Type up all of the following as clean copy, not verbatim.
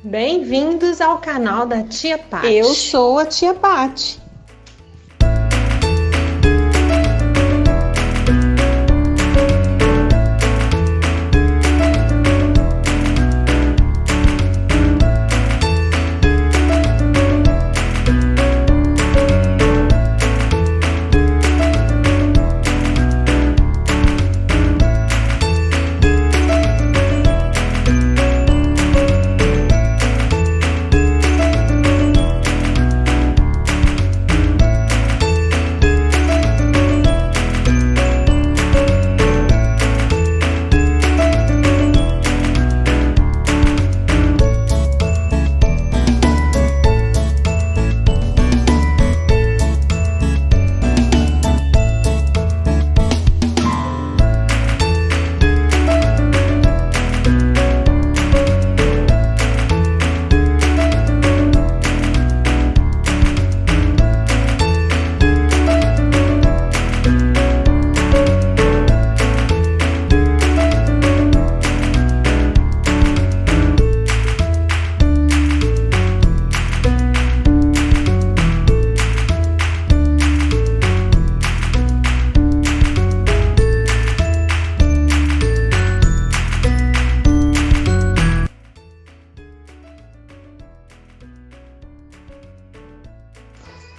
Bem-vindos ao canal da Tia Paty. Eu sou a Tia Paty.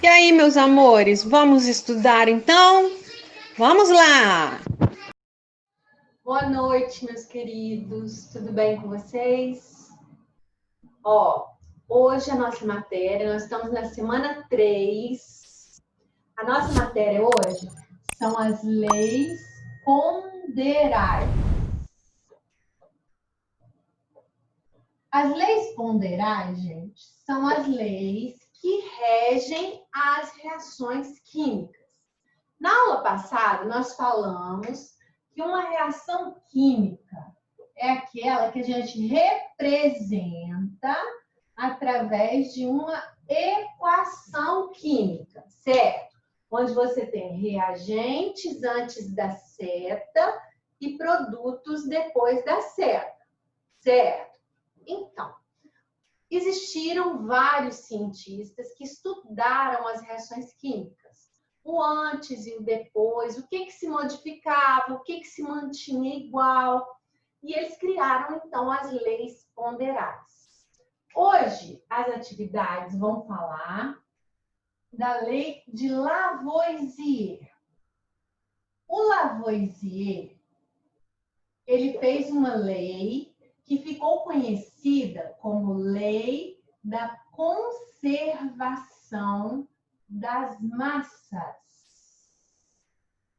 E aí, meus amores, vamos estudar então? Vamos lá! Boa noite, meus queridos. Tudo bem com vocês? Hoje a nossa matéria, nós estamos na semana 3. A nossa matéria hoje são as leis ponderais. As leis ponderais, gente, são as leis que regem as reações químicas. Na aula passada, nós falamos que uma reação química é aquela que a gente representa através de uma equação química, certo? Onde você tem reagentes antes da seta e produtos depois da seta, certo? Então, existiram vários cientistas que estudaram as reações químicas, o antes e o depois, o que se modificava, o que se mantinha igual, e eles criaram, então, as leis ponderais. Hoje, as atividades vão falar da lei de Lavoisier. O Lavoisier, ele fez uma lei que ficou conhecida como Lei da Conservação das Massas.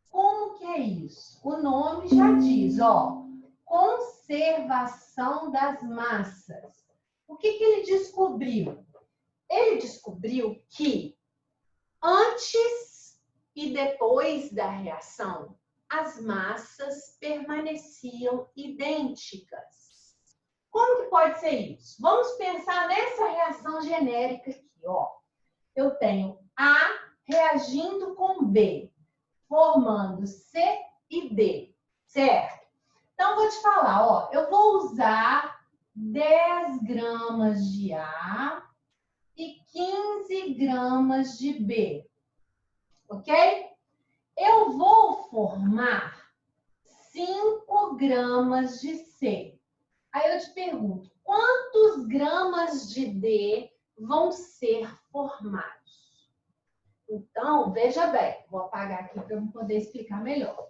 Como que é isso? O nome já diz, conservação das massas. O que ele descobriu? Ele descobriu que antes e depois da reação, as massas permaneciam idênticas. Como que pode ser isso? Vamos pensar nessa reação genérica aqui, Eu tenho A reagindo com B, formando C e D, certo? Então, vou te falar, eu vou usar 10 gramas de A e 15 gramas de B, ok? Eu vou formar 5 gramas de C. Aí eu te pergunto, quantos gramas de D vão ser formados? Então, veja bem, vou apagar aqui para eu poder explicar melhor.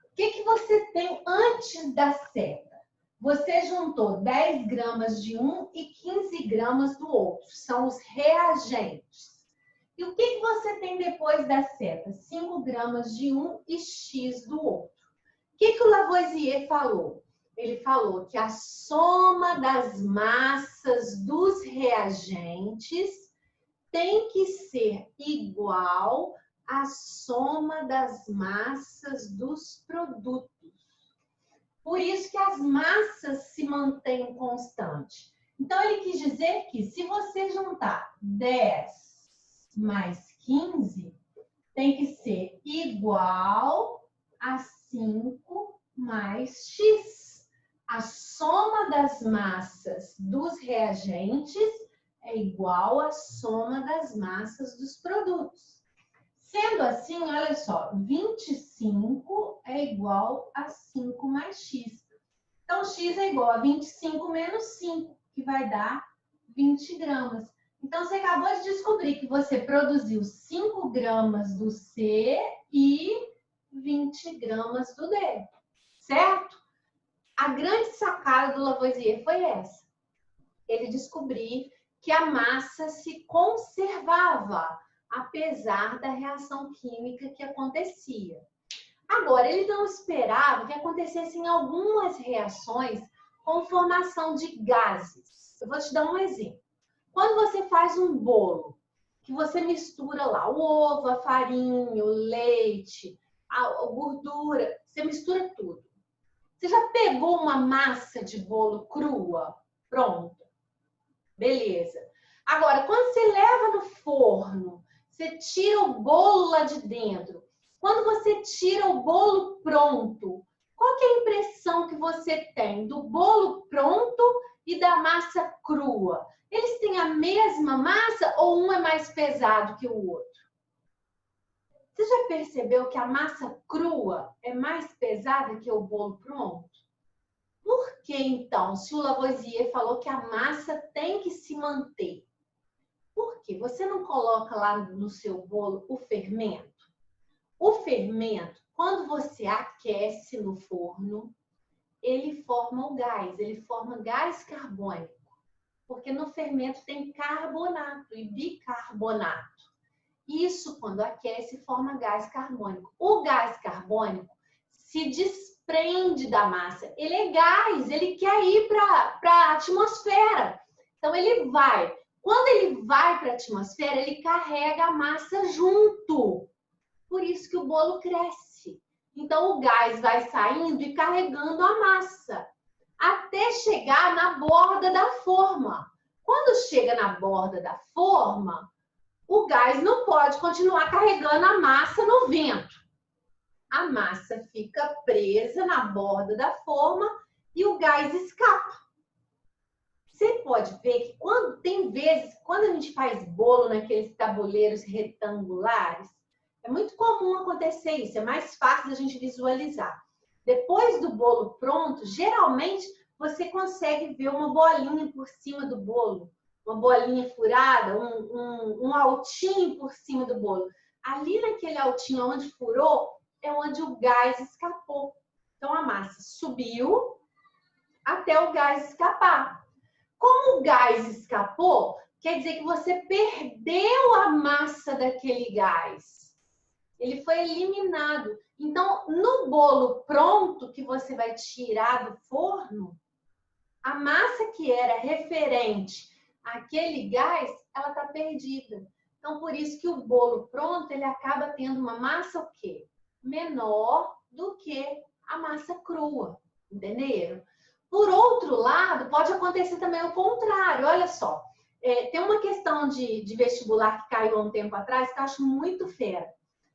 O que você tem antes da seta? Você juntou 10 gramas de um e 15 gramas do outro, são os reagentes. E o que você tem depois da seta? 5 gramas de um e X do outro. O que o Lavoisier falou? Ele falou que a soma das massas dos reagentes tem que ser igual à soma das massas dos produtos. Por isso que as massas se mantêm constantes. Então, ele quis dizer que se você juntar 10 mais 15, tem que ser igual a 5 mais X. A soma das massas dos reagentes é igual à soma das massas dos produtos. Sendo assim, olha só, 25 é igual a 5 mais x. Então, x é igual a 25 menos 5, que vai dar 20 gramas. Então, você acabou de descobrir que você produziu 5 gramas do C e 20 gramas do D, certo? A grande sacada do Lavoisier foi essa. Ele descobriu que a massa se conservava, apesar da reação química que acontecia. Agora, ele não esperava que acontecessem algumas reações com formação de gases. Eu vou te dar um exemplo. Quando você faz um bolo, que você mistura lá o ovo, a farinha, o leite, a gordura, você mistura tudo. Você já pegou uma massa de bolo crua? Pronto. Beleza. Agora, quando você leva no forno, você tira o bolo lá de dentro. Quando você tira o bolo pronto, qual que é a impressão que você tem do bolo pronto e da massa crua? Eles têm a mesma massa ou um é mais pesado que o outro? Você já percebeu que a massa crua é mais pesada que o bolo pronto? Por que, então, se o Lavoisier falou que a massa tem que se manter? Por quê? Você não coloca lá no seu bolo o fermento? O fermento, quando você aquece no forno, ele forma o gás, ele forma gás carbônico. Porque no fermento tem carbonato e bicarbonato. Isso, quando aquece, forma gás carbônico. O gás carbônico se desprende da massa. Ele é gás, ele quer ir para a atmosfera. Então, ele vai. Quando ele vai para a atmosfera, ele carrega a massa junto. Por isso que o bolo cresce. Então, o gás vai saindo e carregando a massa, até chegar na borda da forma. Quando chega na borda da forma, o gás não pode continuar carregando a massa no vento. A massa fica presa na borda da forma e o gás escapa. Você pode ver que tem vezes, quando a gente faz bolo naqueles tabuleiros retangulares, é muito comum acontecer isso, é mais fácil da gente visualizar. Depois do bolo pronto, geralmente você consegue ver uma bolinha por cima do bolo, uma bolinha furada, um altinho por cima do bolo. Ali naquele altinho onde furou, é onde o gás escapou. Então a massa subiu até o gás escapar. Como o gás escapou, quer dizer que você perdeu a massa daquele gás. Ele foi eliminado. Então, no bolo pronto que você vai tirar do forno, a massa que era referente àquele gás, ela está perdida. Então, por isso que o bolo pronto, ele acaba tendo uma massa o quê? Menor do que a massa crua, entenderam? Por outro lado, pode acontecer também o contrário, olha só. Tem uma questão de vestibular que caiu há um tempo atrás que eu acho muito fera.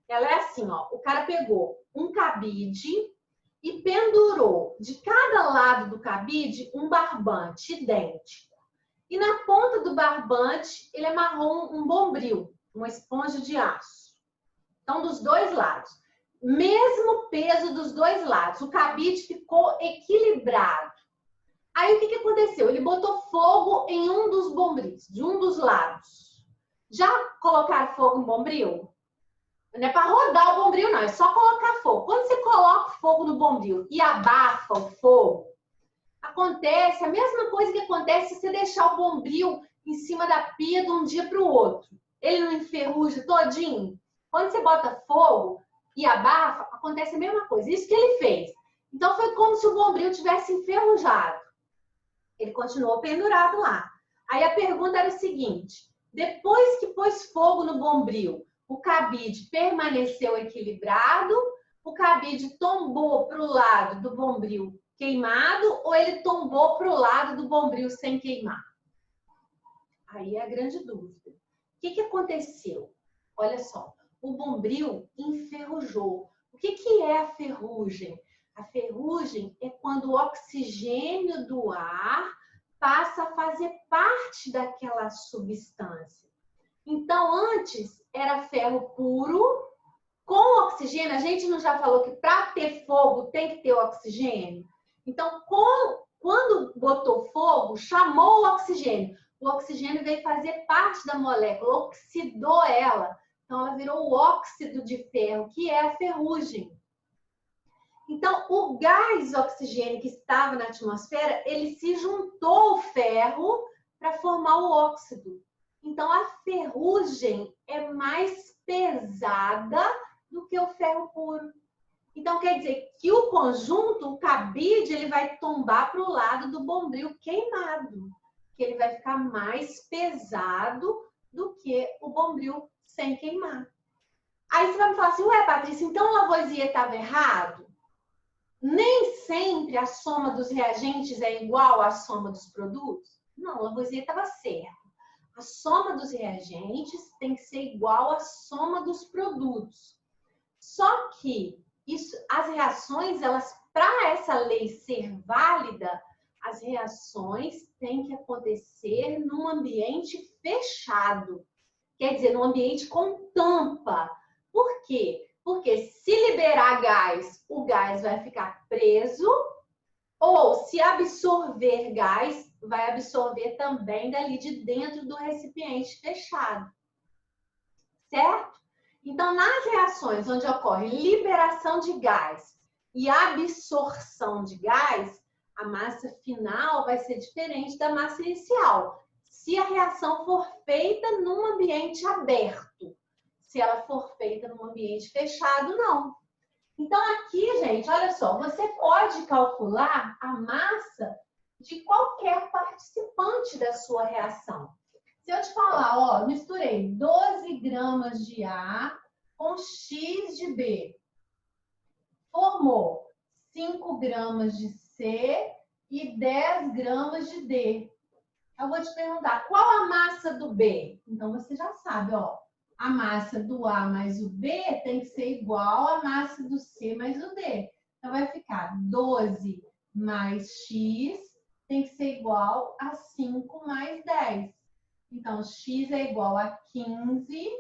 Ela é assim, ó, o cara pegou um cabide e pendurou de cada lado do cabide um barbante idêntico. E na ponta do barbante, ele amarrou um bombril, uma esponja de aço. Então, dos dois lados. Mesmo peso dos dois lados. O cabide ficou equilibrado. Aí, o que aconteceu? Ele botou fogo em um dos bombrils, de um dos lados. Já colocaram fogo no bombril? Não é para rodar o bombril, não. É só colocar fogo. Quando você coloca fogo no bombril e abafa o fogo, acontece a mesma coisa que acontece se você deixar o bombril em cima da pia de um dia para o outro. Ele não enferruja todinho? Quando você bota fogo e abafa, acontece a mesma coisa. Isso que ele fez. Então, foi como se o bombril tivesse enferrujado. Ele continuou pendurado lá. Aí a pergunta era o seguinte: depois que pôs fogo no bombril, o cabide permaneceu equilibrado? O cabide tombou para o lado do bombril queimado ou ele tombou para o lado do bombril sem queimar? Aí é a grande dúvida. O que aconteceu? Olha só, o bombril enferrujou. O que é a ferrugem? A ferrugem é quando o oxigênio do ar passa a fazer parte daquela substância. Então, antes era ferro puro, com oxigênio. A gente não já falou que para ter fogo tem que ter oxigênio? Então, quando botou fogo, chamou o oxigênio. O oxigênio veio fazer parte da molécula, oxidou ela. Então, ela virou o óxido de ferro, que é a ferrugem. Então, o gás oxigênio que estava na atmosfera, ele se juntou ao ferro para formar o óxido. Então, a ferrugem é mais pesada do que o ferro puro. Então, quer dizer que o conjunto, o cabide, ele vai tombar para o lado do bombril queimado, que ele vai ficar mais pesado do que o bombril sem queimar. Aí você vai me falar assim, ué, Patrícia, então o Lavoisier estava errado? Nem sempre a soma dos reagentes é igual à soma dos produtos? Não, o Lavoisier estava certo. A soma dos reagentes tem que ser igual à soma dos produtos. Só que as reações, para essa lei ser válida, as reações têm que acontecer num ambiente fechado. Quer dizer, num ambiente com tampa. Por quê? Porque se liberar gás, o gás vai ficar preso, ou se absorver gás, vai absorver também dali de dentro do recipiente fechado. Certo? Então, nas reações onde ocorre liberação de gás e absorção de gás, a massa final vai ser diferente da massa inicial. Se a reação for feita num ambiente aberto, se ela for feita num ambiente fechado, não. Então, aqui, gente, olha só, você pode calcular a massa de qualquer participante da sua reação. Se eu te falar, ó, misturei 12 gramas de A com X de B, formou 5 gramas de C e 10 gramas de D. Eu vou te perguntar, qual a massa do B? Então, você já sabe, ó, a massa do A mais o B tem que ser igual à massa do C mais o D. Então, vai ficar 12 mais X tem que ser igual a 5 mais 10. Então, X é igual a 15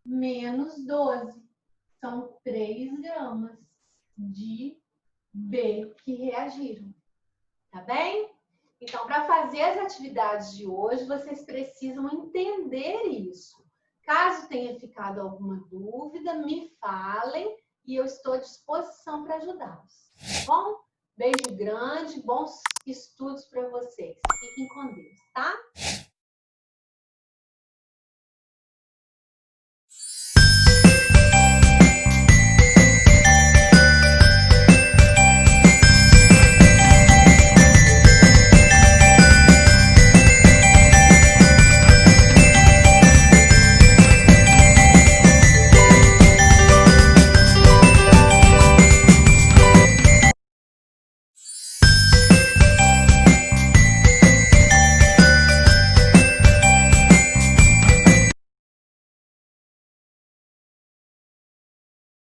menos 12. São 3 gramas de B que reagiram. Tá bem? Então, para fazer as atividades de hoje, vocês precisam entender isso. Caso tenha ficado alguma dúvida, me falem e eu estou à disposição para ajudá-los. Tá bom? Beijo grande, bons estudos para vocês. Fiquem com Deus, tá?